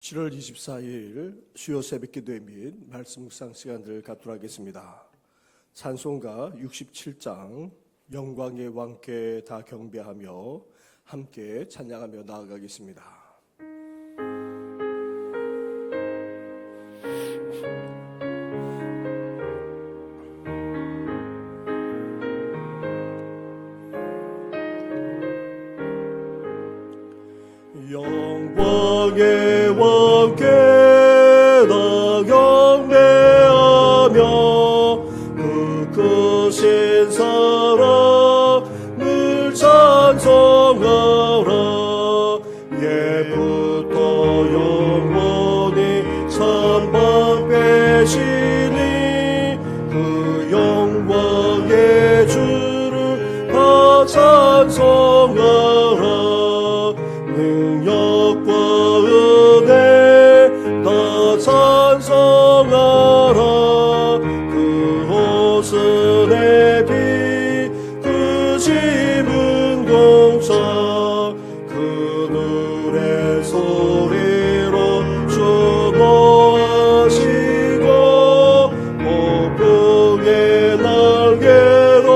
7월 24일 수요 새벽기도회 및 말씀 묵상 시간을 갖도록 하겠습니다. 찬송가 67장 영광의 왕께 다 경배하며 함께 찬양하며 나아가겠습니다. 영광의 왕께 다 경배하며 그 크신 사랑을 찬송하라. 예부터 영원히 삼박되시니 그 영광의 주를 다 찬송하라. 능력과 은혜 다 찬송하라. 그 옷은 내비 그 짐은 공사 그늘의 소리로 주노하시고 폭풍의 날개로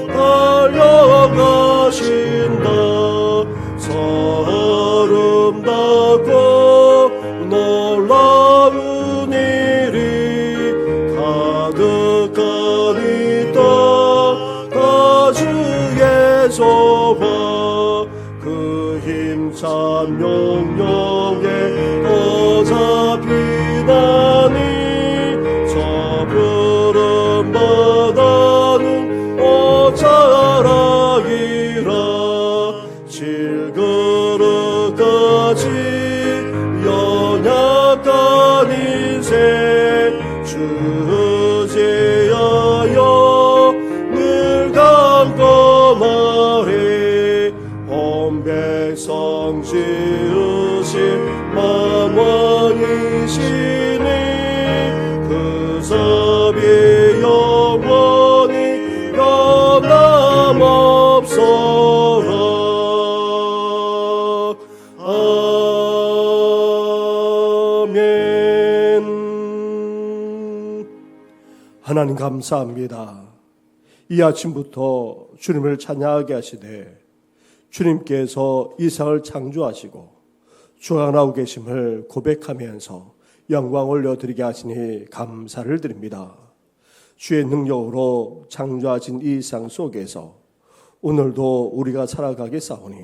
달려가신다. 아름답고 놀라운 일이 가득한 이 땅 다 주의 소화 그 힘찬 명령에 어차피나니 저 푸른 바다는 옷자락이라. 질그릇같이 연약한 인생 주제하여 늘 강건하리. 온 백성 지으신 만왕이시니 그 섭이 영원히 변함없소라. 하나님 감사합니다. 이 아침부터 주님을 찬양하게 하시되 주님께서 이 세상을 창조하시고 주관하고 계심을 고백하면서 영광 올려드리게 하시니 감사를 드립니다. 주의 능력으로 창조하신 이 세상 속에서 오늘도 우리가 살아가게 싸우니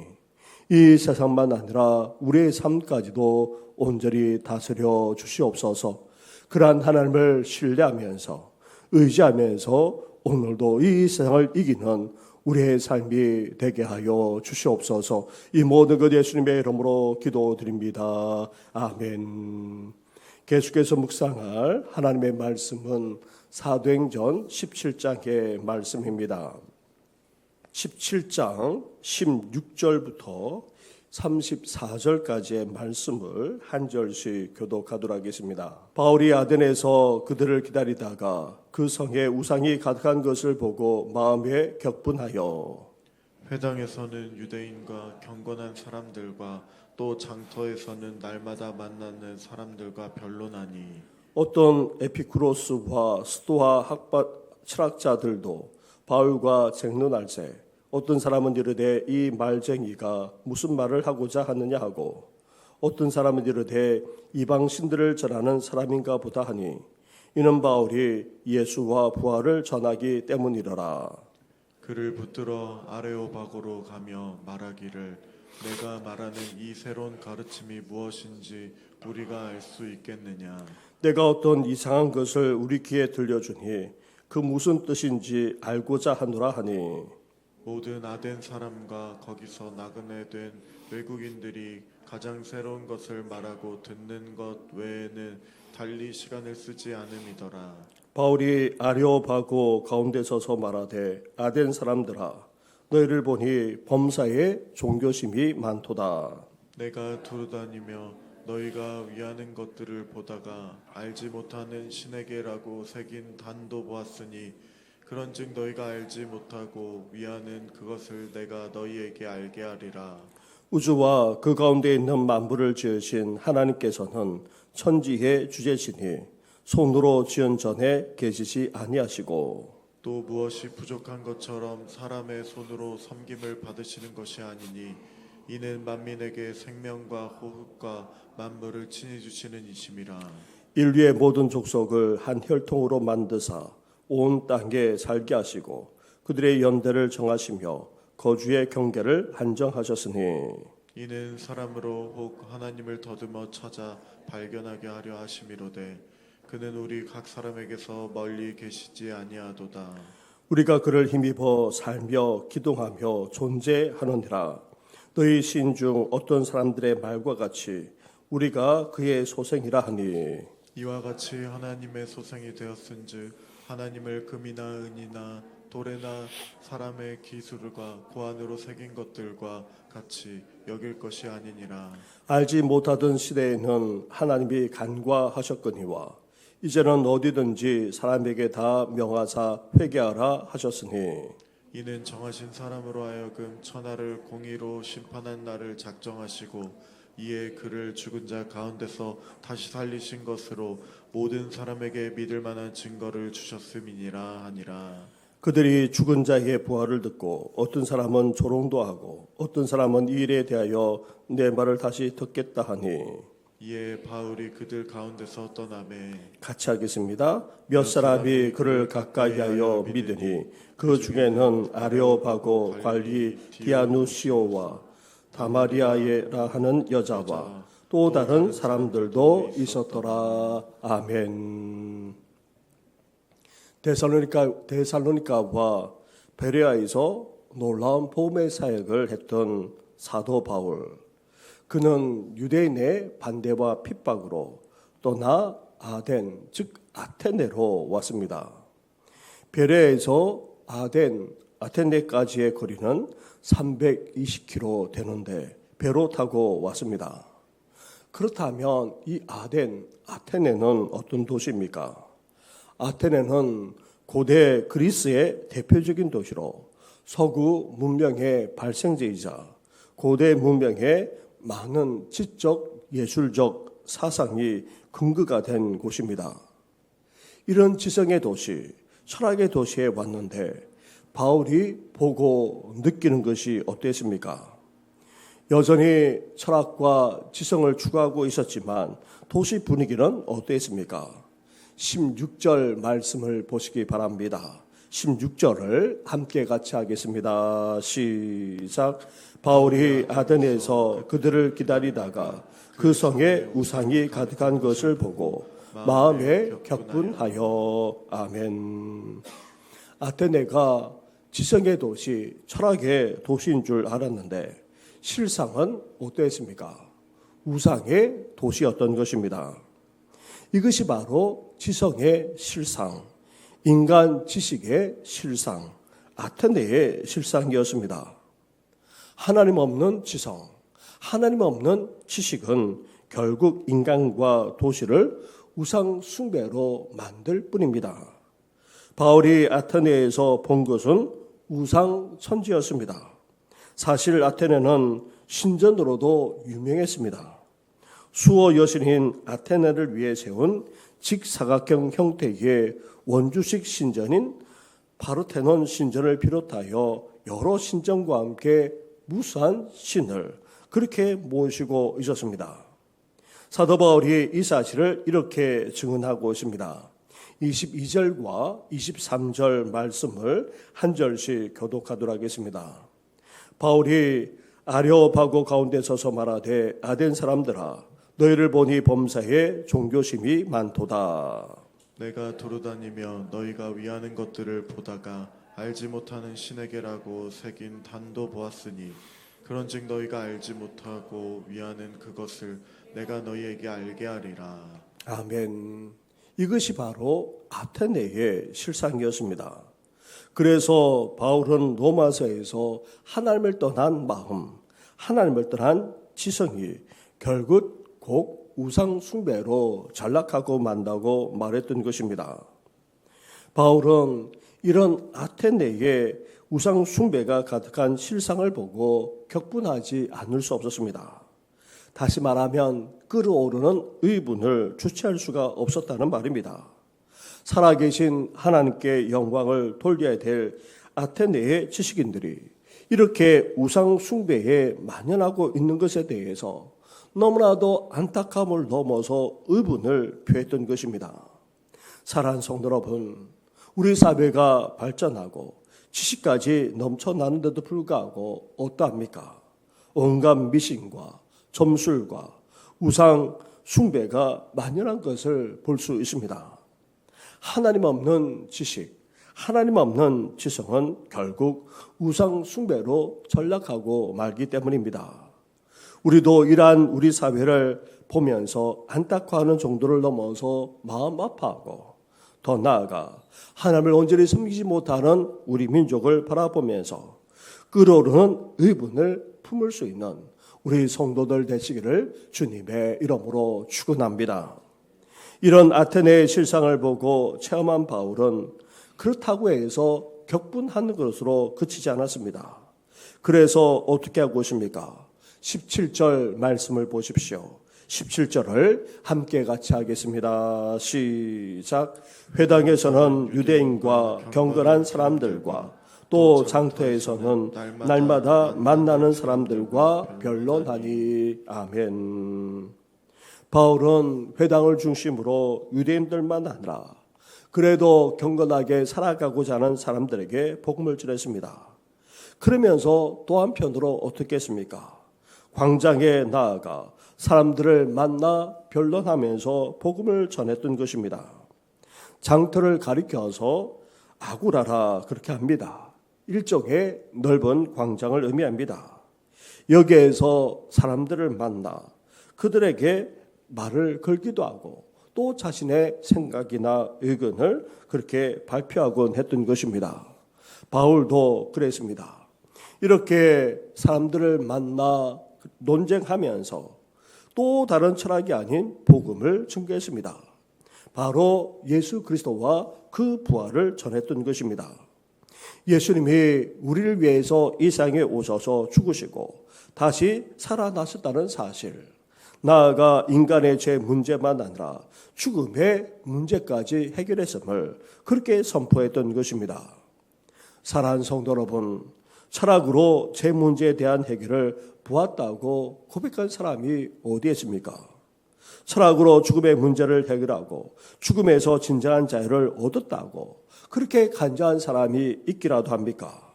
이 세상만 아니라 우리의 삶까지도 온전히 다스려 주시옵소서. 그러한 하나님을 신뢰하면서 의지하면서 오늘도 이 세상을 이기는 우리의 삶이 되게 하여 주시옵소서. 이 모든 것 예수님의 이름으로 기도드립니다. 아멘. 계속해서 묵상할 하나님의 말씀은 사도행전 17장의 말씀입니다. 17장 16절부터 34절까지의 말씀을 한 절씩 교독하도록 하겠습니다. 바울이 아덴에서 그들을 기다리다가 그 성에 우상이 가득한 것을 보고 마음에 격분하여 회당에서는 유대인과 경건한 사람들과 또 장터에서는 날마다 만나는 사람들과 변론하니 어떤 에피쿠로스와 스토아 철학자들도 바울과 쟁론할세 어떤 사람은 이르되 이 말쟁이가 무슨 말을 하고자 하느냐 하고 어떤 사람은 이르되 이방 신들을 전하는 사람인가 보다 하니 이는 바울이 예수와 부활을 전하기 때문이더라. 그를 붙들어 아레오바고로 가며 말하기를 내가 말하는 이 새로운 가르침이 무엇인지 우리가 알 수 있겠느냐. 내가 어떤 이상한 것을 우리 귀에 들려주니 그 무슨 뜻인지 알고자 하노라 하니 모든 아덴 사람과 거기서 나그네 된 외국인들이 가장 새로운 것을 말하고 듣는 것 외에는 달리 시간을 쓰지 않음이더라. 바울이 아레오바고 가운데 서서 말하되 아덴 사람들아 너희를 보니 범사에 종교심이 많도다. 내가 두루다니며 너희가 위하는 것들을 보다가 알지 못하는 신에게라고 새긴 단도 보았으니 그런즉 너희가 알지 못하고 위하는 그것을 내가 너희에게 알게 하리라. 우주와 그 가운데 있는 만물을 지으신 하나님께서는 천지의 주제시니 손으로 지은 전에 계시지 아니하시고 또 무엇이 부족한 것처럼 사람의 손으로 섬김을 받으시는 것이 아니니 이는 만민에게 생명과 호흡과 만물을 친히 주시는 이심이라. 인류의 모든 족속을 한 혈통으로 만드사 온 땅에 살게 하시고 그들의 연대를 정하시며 거주의 경계를 한정하셨으니 이는 사람으로 혹 하나님을 더듬어 찾아 발견하게 하려 하심이로되 그는 우리 각 사람에게서 멀리 계시지 아니하도다. 우리가 그를 힘입어 살며 기동하며 존재하느니라. 너희 시인 중 어떤 사람들의 말과 같이 우리가 그의 소생이라 하니 이와 같이 하나님의 소생이 되었은즉 하나님을 금이나 은이나 돌에나 사람의 기술과 고안으로 새긴 것들과 같이 여길 것이 아니니라. 알지 못하던 시대에는 하나님이 간과하셨거니와 이제는 어디든지 사람에게 다 명하사 회개하라 하셨으니 이는 정하신 사람으로 하여금 천하를 공의로 심판한 날을 작정하시고 이에 그를 죽은 자 가운데서 다시 살리신 것으로 모든 사람에게 믿을 만한 증거를 주셨음이니라 하니라. 그들이 죽은 자의 부활을 듣고 어떤 사람은 조롱도 하고 어떤 사람은 이 일에 대하여 내 말을 다시 듣겠다 하니 이에 바울이 그들 가운데서 떠나매 같이 하겠습니다. 몇 사람이 그를 가까이하여 믿으니 그 중에는 아레오바고 관리 디아누시오와 다마리아에라 하는 여자와 또 다른 사람들도 있었더라. 아멘. 데살로니가와 베레아에서 놀라운 복음의 사역을 했던 사도 바울. 그는 유대인의 반대와 핍박으로 떠나 아덴, 즉 아테네로 왔습니다. 베레아에서 아테네까지의 거리는 320km 되는데 배로 타고 왔습니다. 그렇다면 이 아테네는 어떤 도시입니까? 아테네는 고대 그리스의 대표적인 도시로 서구 문명의 발생지이자 고대 문명의 많은 지적, 예술적 사상이 근거가 된 곳입니다. 이런 지성의 도시, 철학의 도시에 왔는데 바울이 보고 느끼는 것이 어땠습니까? 여전히 철학과 지성을 추구하고 있었지만 도시 분위기는 어땠습니까? 16절 말씀을 보시기 바랍니다. 16절을 함께 같이 하겠습니다. 시작. 바울이 아데네에서 그들을 기다리다가 그 성에 우상이 가득한 것을 보고 마음에 격분하여. 아멘. 아테네가 지성의 도시, 철학의 도시인 줄 알았는데 실상은 어땠습니까? 우상의 도시였던 것입니다. 이것이 바로 지성의 실상, 인간 지식의 실상, 아테네의 실상이었습니다. 하나님 없는 지성, 하나님 없는 지식은 결국 인간과 도시를 우상 숭배로 만들 뿐입니다. 바울이 아테네에서 본 것은 우상 천지였습니다. 사실 아테네는 신전으로도 유명했습니다. 수호 여신인 아테네를 위해 세운 직사각형 형태의 원주식 신전인 파르테논 신전을 비롯하여 여러 신전과 함께 무수한 신을 그렇게 모시고 있었습니다. 사도 바울이 이 사실을 이렇게 증언하고 있습니다. 22절과 23절 말씀을 한 절씩 교독하도록 하겠습니다. 바울이 아레오바고 가운데 서서 말하되 아덴 사람들아 너희를 보니 범사에 종교심이 많도다. 내가 두루다니며 너희가 위하는 것들을 보다가 알지 못하는 신에게라고 새긴 단도 보았으니 그런즉 너희가 알지 못하고 위하는 그것을 내가 너희에게 알게 하리라. 아멘. 이것이 바로 아테네의 실상이었습니다. 그래서 바울은 로마서에서 하나님을 떠난 마음, 하나님을 떠난 지성이 결국 곧 우상 숭배로 전락하고 만다고 말했던 것입니다. 바울은 이런 아테네의 우상 숭배가 가득한 실상을 보고 격분하지 않을 수 없었습니다. 다시 말하면 끓어오르는 의분을 주체할 수가 없었다는 말입니다. 살아계신 하나님께 영광을 돌려야 될 아테네의 지식인들이 이렇게 우상 숭배에 만연하고 있는 것에 대해서 너무나도 안타까움을 넘어서 의분을 표했던 것입니다. 사랑하는 성도 여러분, 우리 사회가 발전하고 지식까지 넘쳐나는데도 불구하고 어떠합니까? 온갖 미신과 점술과 우상 숭배가 만연한 것을 볼 수 있습니다. 하나님 없는 지식, 하나님 없는 지성은 결국 우상 숭배로 전락하고 말기 때문입니다. 우리도 이러한 우리 사회를 보면서 안타까워하는 정도를 넘어서 마음 아파하고 더 나아가 하나님을 온전히 섬기지 못하는 우리 민족을 바라보면서 끓어오르는 의분을 품을 수 있는 우리 성도들 되시기를 주님의 이름으로 축원합니다. 이런 아테네의 실상을 보고 체험한 바울은 그렇다고 해서 격분하는 것으로 그치지 않았습니다. 그래서 어떻게 하고 있습니까? 17절 말씀을 보십시오. 17절을 함께 같이 하겠습니다. 시작. 회당에서는 유대인과 경건한 사람들과 또 장터에서는 날마다 만나는 사람들과 변론하니. 아멘. 바울은 회당을 중심으로 유대인들만 아니라 그래도 경건하게 살아가고자 하는 사람들에게 복음을 전했습니다. 그러면서 또 한편으로 어떻게 했습니까? 광장에 나아가 사람들을 만나 변론하면서 복음을 전했던 것입니다. 장터를 가리켜서 아구라라 그렇게 합니다. 일종의 넓은 광장을 의미합니다. 여기에서 사람들을 만나 그들에게 말을 걸기도 하고 또 자신의 생각이나 의견을 그렇게 발표하곤 했던 것입니다. 바울도 그랬습니다. 이렇게 사람들을 만나 논쟁하면서 또 다른 철학이 아닌 복음을 증거했습니다. 바로 예수 그리스도와 그 부활을 전했던 것입니다. 예수님이 우리를 위해서 이 세상에 오셔서 죽으시고 다시 살아나셨다는 사실, 나아가 인간의 죄 문제만 아니라 죽음의 문제까지 해결했음을 그렇게 선포했던 것입니다. 사랑하는 성도 여러분, 철학으로 죄 문제에 대한 해결을 보았다고 고백한 사람이 어디에 있습니까? 철학으로 죽음의 문제를 해결하고 죽음에서 진정한 자유를 얻었다고 그렇게 간증한 사람이 있기라도 합니까?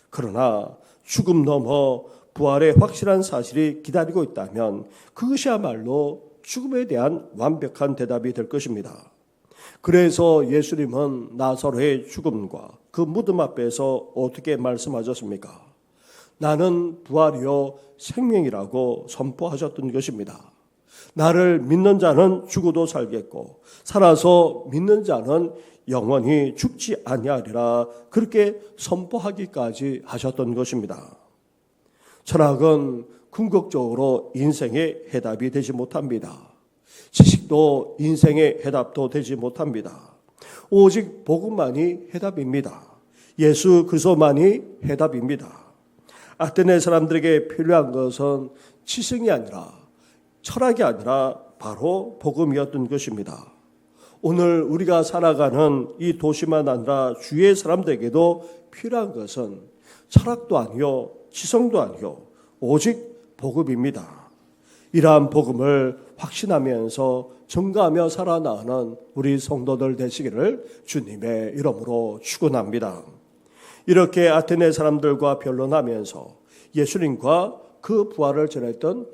그러나 죽음 넘어 부활의 확실한 사실이 기다리고 있다면 그것이야말로 죽음에 대한 완벽한 대답이 될 것입니다. 그래서 예수님은 나사로의 죽음과 그 무덤 앞에서 어떻게 말씀하셨습니까? 나는 부활이요 생명이라고 선포하셨던 것입니다. 나를 믿는 자는 죽어도 살겠고 살아서 믿는 자는 영원히 죽지 아니하리라 그렇게 선포하기까지 하셨던 것입니다. 철학은 궁극적으로 인생의 해답이 되지 못합니다. 지식도 인생의 해답도 되지 못합니다. 오직 복음만이 해답입니다. 예수 그리스도만이 해답입니다. 아테네 사람들에게 필요한 것은 지성이 아니라 철학이 아니라 바로 복음이었던 것입니다. 오늘 우리가 살아가는 이 도시만 아니라 주위의 사람들에게도 필요한 것은 철학도 아니요 지성도 아니요 오직 복음입니다. 이러한 복음을 확신하면서 증거하며 살아나가는 우리 성도들 되시기를 주님의 이름으로 축원합니다. 이렇게 아테네 사람들과 변론하면서 예수님과 그 부활을 전했던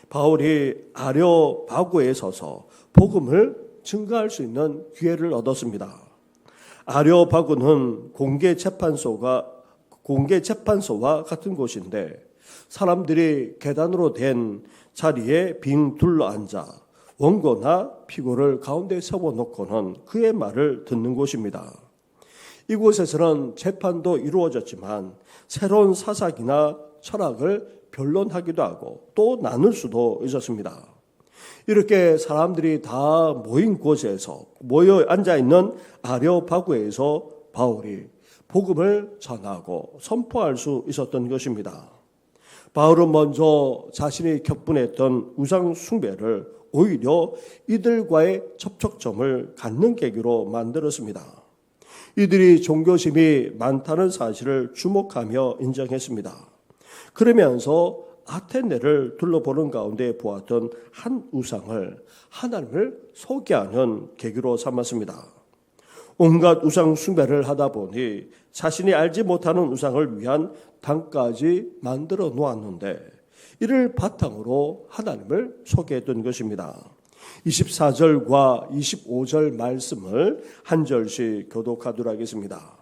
바울이 아레오파고에 서서 복음을 증거할 수 있는 기회를 얻었습니다. 아레오파고는 공개 재판소와 같은 곳인데 사람들이 계단으로 된 자리에 빙 둘러앉아 원고나 피고를 가운데 세워놓고는 그의 말을 듣는 곳입니다. 이곳에서는 재판도 이루어졌지만 새로운 사상이나 철학을 변론하기도 하고 또 나눌 수도 있었습니다. 이렇게 사람들이 다 모인 곳에서 모여 앉아있는 아레오파고에서 바울이 복음을 전하고 선포할 수 있었던 것입니다. 바울은 먼저 자신이 격분했던 우상 숭배를 오히려 이들과의 접촉점을 갖는 계기로 만들었습니다. 이들이 종교심이 많다는 사실을 주목하며 인정했습니다. 그러면서 아테네를 둘러보는 가운데 보았던 한 우상을 하나님을 소개하는 계기로 삼았습니다. 온갖 우상 숭배를 하다 보니 자신이 알지 못하는 우상을 위한 당까지 만들어 놓았는데 이를 바탕으로 하나님을 소개했던 것입니다. 24절과 25절 말씀을 한 절씩 교독하도록 하겠습니다.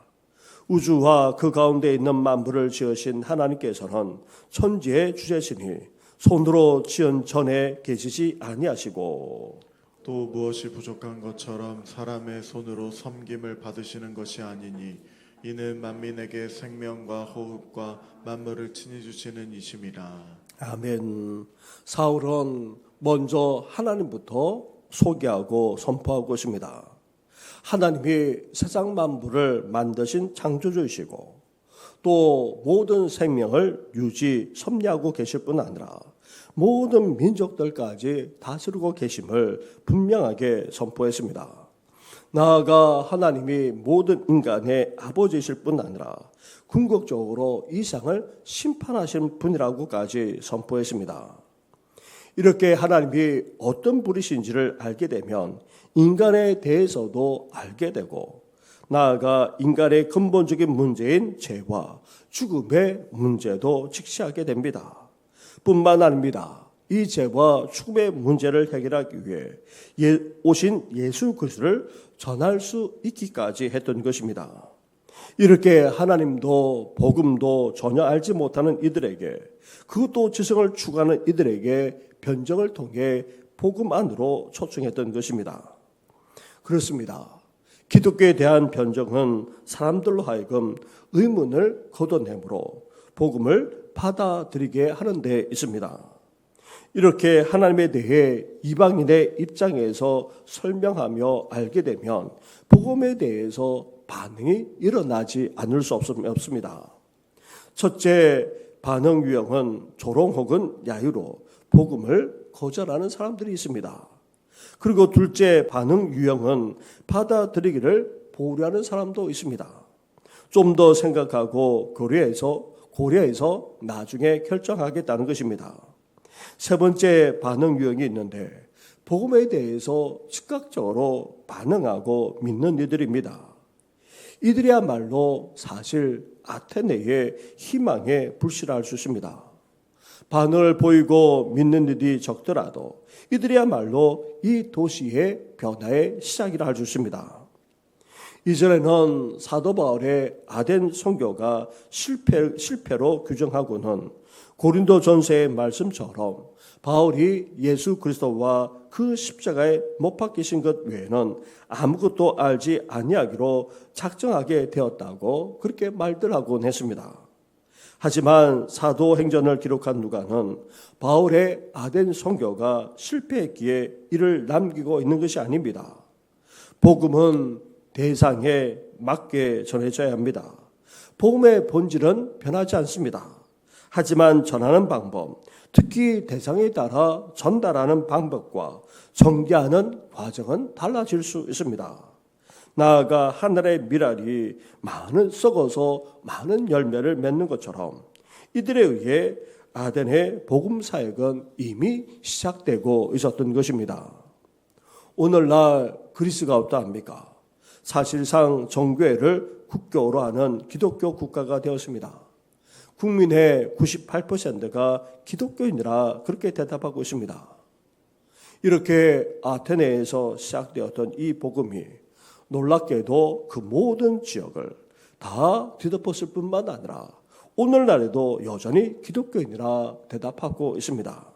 우주와 그 가운데 있는 만물을 지으신 하나님께서는 천지의 주제시니 손으로 지은 전에 계시지 아니하시고 또 무엇이 부족한 것처럼 사람의 손으로 섬김을 받으시는 것이 아니니 이는 만민에게 생명과 호흡과 만물을 친히 주시는 이심이라. 아멘. 사울은 먼저 하나님부터 소개하고 선포하고 있습니다. 하나님이 세상 만물을 만드신 창조주이시고 또 모든 생명을 유지 섭리하고 계실 뿐 아니라 모든 민족들까지 다스리고 계심을 분명하게 선포했습니다. 나아가 하나님이 모든 인간의 아버지이실 뿐 아니라 궁극적으로 이 세상을 심판하신 분이라고까지 선포했습니다. 이렇게 하나님이 어떤 분이신지를 알게 되면 인간에 대해서도 알게 되고 나아가 인간의 근본적인 문제인 죄와 죽음의 문제도 직시하게 됩니다. 뿐만 아닙니다. 이 죄와 죽음의 문제를 해결하기 위해 오신 예수 그리스도를 전할 수 있기까지 했던 것입니다. 이렇게 하나님도 복음도 전혀 알지 못하는 이들에게 그것도 지성을 추구하는 이들에게 변정을 통해 복음 안으로 초청했던 것입니다. 그렇습니다. 기독교에 대한 변정은 사람들로 하여금 의문을 걷어내므로 복음을 받아들이게 하는 데 있습니다. 이렇게 하나님에 대해 이방인의 입장에서 설명하며 알게 되면 복음에 대해서 반응이 일어나지 않을 수 없습니다. 첫째 반응 유형은 조롱 혹은 야유로 복음을 거절하는 사람들이 있습니다. 그리고 둘째 반응 유형은 받아들이기를 보류하는 사람도 있습니다. 좀 더 생각하고 고려해서 나중에 결정하겠다는 것입니다. 세 번째 반응 유형이 있는데 복음에 대해서 즉각적으로 반응하고 믿는 이들입니다. 이들이야말로 사실 아테네의 희망에 불씨를 수 있습니다. 반응을 보이고 믿는 이들이 적더라도 이들이야말로 이 도시의 변화의 시작이라 할 수 있습니다. 이전에는 사도 바울의 아덴 선교가 실패로 규정하고는 고린도 전서의 말씀처럼 바울이 예수 그리스도와 그 십자가에 못 박히신 것 외에는 아무것도 알지 아니하기로 작정하게 되었다고 그렇게 말들 하곤 했습니다. 하지만 사도행전을 기록한 누가는 바울의 아덴 선교가 실패했기에 이를 남기고 있는 것이 아닙니다. 복음은 대상에 맞게 전해져야 합니다. 복음의 본질은 변하지 않습니다. 하지만 전하는 방법, 특히 대상에 따라 전달하는 방법과 전개하는 과정은 달라질 수 있습니다. 나아가 하늘의 미랄이 썩어서 많은 열매를 맺는 것처럼 이들에 의해 아덴의 복음 사역은 이미 시작되고 있었던 것입니다. 오늘날 그리스가 어떠합니까? 사실상 정교회를 국교로 하는 기독교 국가가 되었습니다. 국민의 98%가 기독교인이라 그렇게 대답하고 있습니다. 이렇게 아테네에서 시작되었던 이 복음이 놀랍게도 그 모든 지역을 다 뒤덮었을 뿐만 아니라 오늘날에도 여전히 기독교인이라 대답하고 있습니다.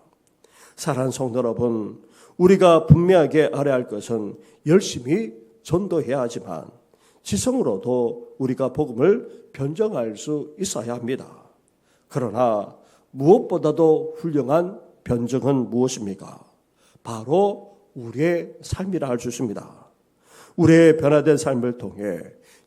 사랑하는 성도 여러분, 우리가 분명하게 알아야 할 것은 열심히 전도해야 하지만 지성으로도 우리가 복음을 변정할 수 있어야 합니다. 그러나 무엇보다도 훌륭한 변정은 무엇입니까? 바로 우리의 삶이라 할 수 있습니다. 우리의 변화된 삶을 통해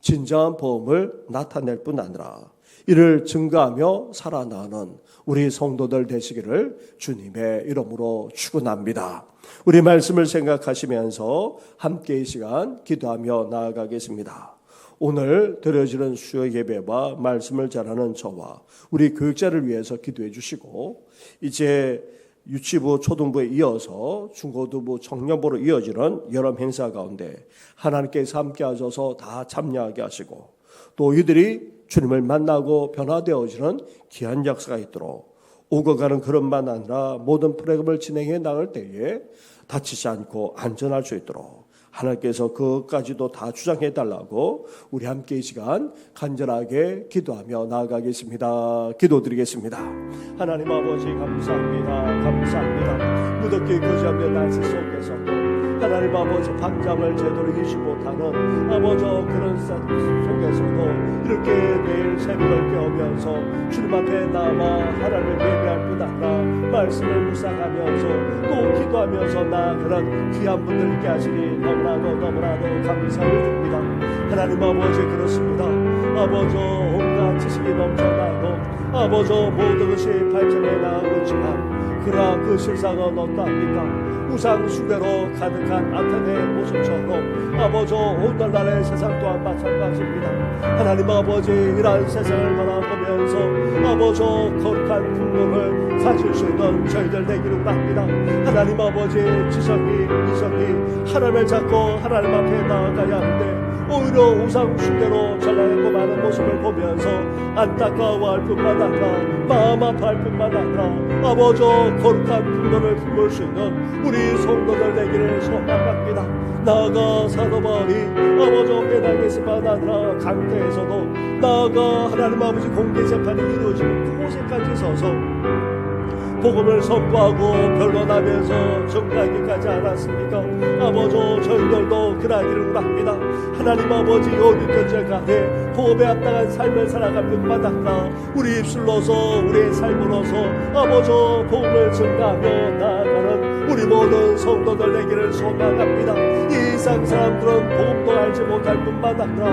진정한 복음을 나타낼 뿐 아니라 이를 증거하며 살아나가는 우리 성도들 되시기를 주님의 이름으로 축원합니다. 우리 말씀을 생각하시면서 함께 이 시간 기도하며 나아가겠습니다. 오늘 드려지는 수요 예배와 말씀을 전하는 저와 우리 교육자를 위해서 기도해 주시고, 이제 유치부, 초등부에 이어서 중고등부, 청년부로 이어지는 여러 행사 가운데 하나님께서 함께 하셔서 다 참여하게 하시고, 또 이들이 주님을 만나고 변화되어지는 귀한 역사가 있도록 오고 가는 그런만 아니라 모든 프로그램을 진행해 나갈 때에 다치지 않고 안전할 수 있도록 하나님께서 그것까지도 다 주장해 달라고 우리 함께 이 시간 간절하게 기도하며 나아가겠습니다. 기도드리겠습니다. 하나님 아버지 감사합니다. 감사합니다. 무덥게 거지하며 날씨 속에서도 하나님 아버지 밤잠을 제대로 이루지 못하는 아버지 그런 속에서도 이렇게 매일 새벽을 깨우면서 주님 앞에 나와 하나님을 예배할 뿐 아니라 말씀을 묵상하면서 또 기도하면서 나아가는 귀한 분들 있게 하시니 너무나도 감사를 드립니다. 하나님 아버지 그렇습니다. 아버지 온갖 지식이 넘쳐나고 아버지 모든 것이 발전해 나가고 있지만 그러나 그 실상은 어떠합니까? 우상 숭배로 가득한 아테네의 모습처럼 아버지 오늘날의 세상 또한 마찬가지입니다. 하나님 아버지 이러한 세상을 바라보면서 아버지 거룩한 풍요를 가질 수 있는 저희들 되기를 바랍니다. 하나님 아버지 지성이 이성이 하나님을 잡고 하나님 앞에 나아가야 하는데 오히려 우상 숭배로 전락하고 많은 모습을 보면서 안타까워할 뿐만 아니라 마음 아파할 뿐만 아니라 아버지 거룩한 풍요를 품을 수 있는 우리 성도들 되기를 소망합니다. 나아가 사도 바울이 아버지 배당에서만 아니라 강태에서도 나아가 하나님 아버지 공개 재판이 이루어지는 그곳에까지 서서 복음을 선포하고 변론하면서 정리하기까지 않았습니까? 아버지 저희들도 그러기를 합니다. 하나님 아버지 어디든지 간에 복음에 합당한 삶을 살아갈 뿐만 아니라 우리 입술로서 우리의 삶으로서 아버지 복음을 증가하며 나아가는 우리 모든 성도들 되기를 소망합니다. 이 세상 사람들은 복음도 알지 못할 뿐만 아니라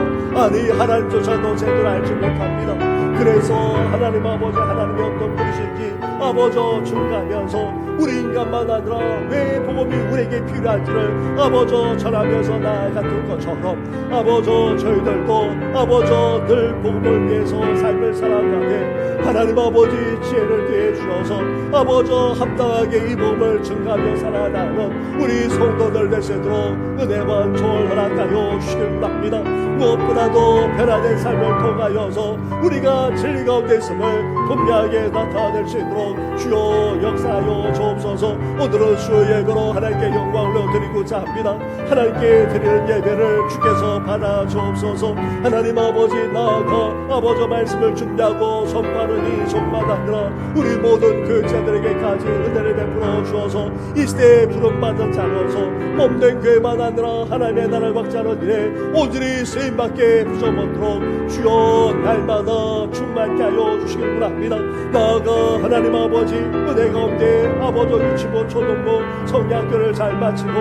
아니 하나님조차도 제대로 알지 못합니다. 그래서 하나님 아버지 하나님이 어떤 분이신지 아버지 증가하면서 우리 인간만 아니라 왜 복음이 우리에게 필요한지를 아버지 전하면서 나아갔던 것처럼 아버지 저희들도 아버지 늘 복음을 위해서 삶을 살아가게 하나님 아버지 지혜를 더해 주셔서 아버지 합당하게 이 복음을 증가하며 살아나가는 우리 성도들 되시도록 은혜와 조언을 허락하여 주시길 바랍니다. 무엇보다도 변화된 삶을 통하여서 우리가 진리 가운데 있음을 분명하게 나타낼 수 있도록 주여 역사하여 주옵소서. 오늘은 주의 예배로 하나님께 영광을 드리고자 합니다. 하나님께 드리는 예배를 주께서 받아 주옵소서. 하나님 아버지 나아가 아버지 말씀을 준비하고 선포하는 이 손만 아니라 우리 모든 교육자들에게까지 은혜를 베풀어 주어서 이 시대에 부름받은 자로서 몸된 교회만 아니라 하나님의 나라를 확장하는 일에 온전히 쓰임받게 부정하도록 주여 날마다 충만케 하여 주시길 바랍니다. 나아가 하나님 아버지 은혜 가운데 아버지 유치부 초등부 성양교를 잘 마치고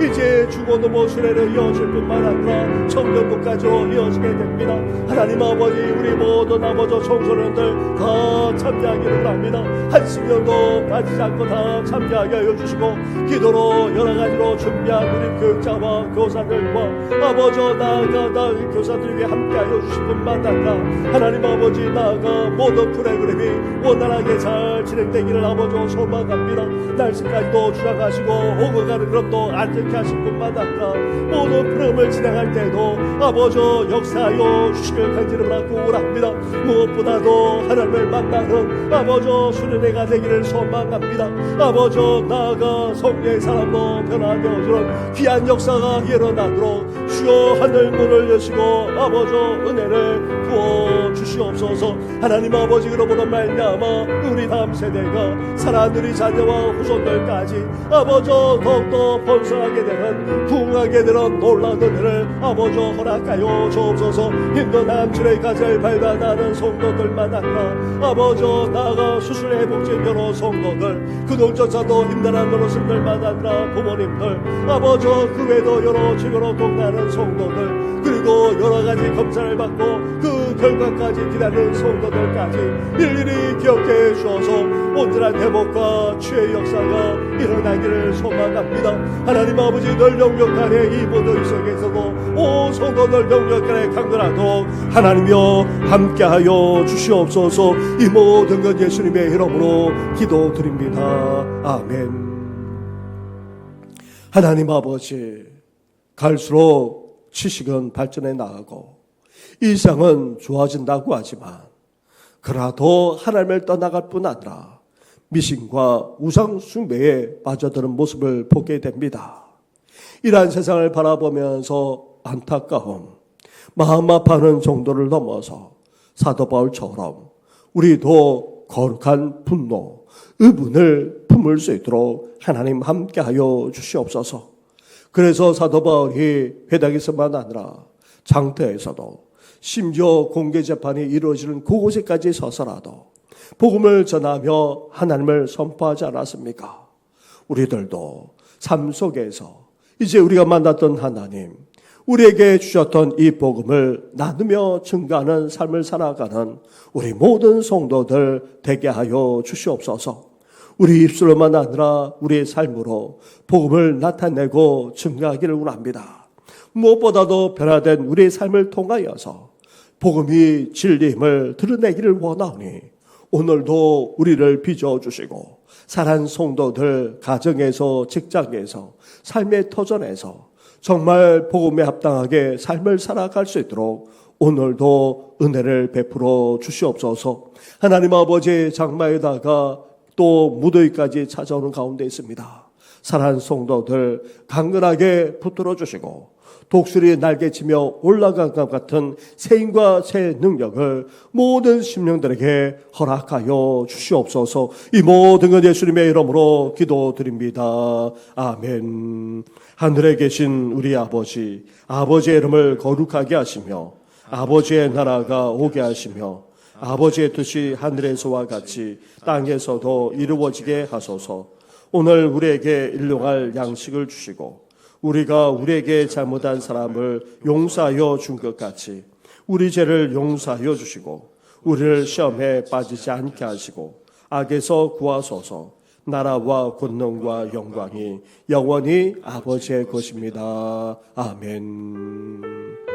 이제 중고등부 수련회로 이어질 뿐만 아니라 청년부까지로 이어지게 됩니다. 하나님 아버지 우리 모든 아버지 청소년들 다 참여하기를 합니다. 한시면도 빠지지 않고 다 참여하게 해주시고 기도로 여러 가지로 준비한 우리 교육자와 교사들과 아버지 나아가 교사들에게 함께하여 주실 뿐만 아니라 하나님 아버지 나아가 모든 프로그램이 원활하게 잘 진행되기를 아버지 소망합니다. 날씨까지도 주장하시고 오고 가는 것도 안전케 하실 뿐만 아니라 모든 프로그램을 진행할 때도 아버지 역사하여 주시길 간절히 바라고 합니다. 무엇보다도 하나님을 만나는 아버지 수련회가 되기를 소망합니다. 아버지 나아가 성령의 사람도 변화되어지는 귀한 역사가 일어나도록 주여 하늘 문을 여시고 아버지 은혜를 부어주시옵소서. 주시옵소서. 하나님 아버지, 그러므로 말미암아 우리 다음 세대가 살아난 우리 자녀와 후손들까지 아버지 더욱더 번성하게 되는 부흥하게 되는 놀라운 은혜를 아버지 허락하여 주옵소서. 힘든 남출의 가지를 밟아나는 성도들만 아니라 아버지 나아가 수술 회복진 여러 성도들, 그동조차도 힘들한 어르신들만 아니라 부모님들, 아버지 그 외에도 여러 주변으로 동나는 성도들, 그리고 여러가지 검사를 받고 그 결과까지 기다리는 성도들까지 일일이 기억해 주어서 온전한 회복과 치유의 역사가 일어나기를 소망합니다. 하나님 아버지, 늘 영역간의 이 모든 속에서도 온 성도들 영역간에 강건하도록 하나님이여 함께하여 주시옵소서. 이 모든 것 예수님의 이름으로 기도드립니다. 아멘. 하나님 아버지, 갈수록 지식은 발전해 나가고 일상은 좋아진다고 하지만 그래도 하나님을 떠나갈 뿐 아니라 미신과 우상 숭배에 빠져드는 모습을 보게 됩니다. 이러한 세상을 바라보면서 안타까움, 마음 아파하는 정도를 넘어서 사도 바울처럼 우리도 거룩한 분노, 의분을 품을 수 있도록 하나님 함께하여 주시옵소서. 그래서 사도 바울이 회당에서만 아니라 장터에서도 심지어 공개 재판이 이루어지는 그곳에까지 서서라도 복음을 전하며 하나님을 선포하지 않았습니까? 우리들도 삶 속에서 이제 우리가 만났던 하나님, 우리에게 주셨던 이 복음을 나누며 증가하는 삶을 살아가는 우리 모든 성도들 되게 하여 주시옵소서. 우리 입술로만 아니라 우리의 삶으로 복음을 나타내고 증가하기를 원합니다. 무엇보다도 변화된 우리의 삶을 통하여서 복음이 진리임을 드러내기를 원하오니 오늘도 우리를 빚어주시고 사랑하는 성도들 가정에서, 직장에서, 삶의 터전에서 정말 복음에 합당하게 삶을 살아갈 수 있도록 오늘도 은혜를 베풀어 주시옵소서. 하나님 아버지, 장마에다가 또 무더위까지 찾아오는 가운데 있습니다. 사랑하는 성도들 강건하게 붙들어 주시고 독수리 날개치며 올라간 것 같은 새 힘과 새 능력을 모든 심령들에게 허락하여 주시옵소서. 이 모든 것 예수님의 이름으로 기도드립니다. 아멘. 하늘에 계신 우리 아버지, 아버지의 이름을 거룩하게 하시며 아버지의 나라가 오게 하시며 아버지의 뜻이 하늘에서와 같이 땅에서도 이루어지게 하소서. 오늘 우리에게 일용할 양식을 주시고 우리가 우리에게 잘못한 사람을 용서하여 준 것 같이 우리 죄를 용서하여 주시고 우리를 시험에 빠지지 않게 하시고 악에서 구하소서. 나라와 권능과 영광이 영원히 아버지의 것입니다. 아멘.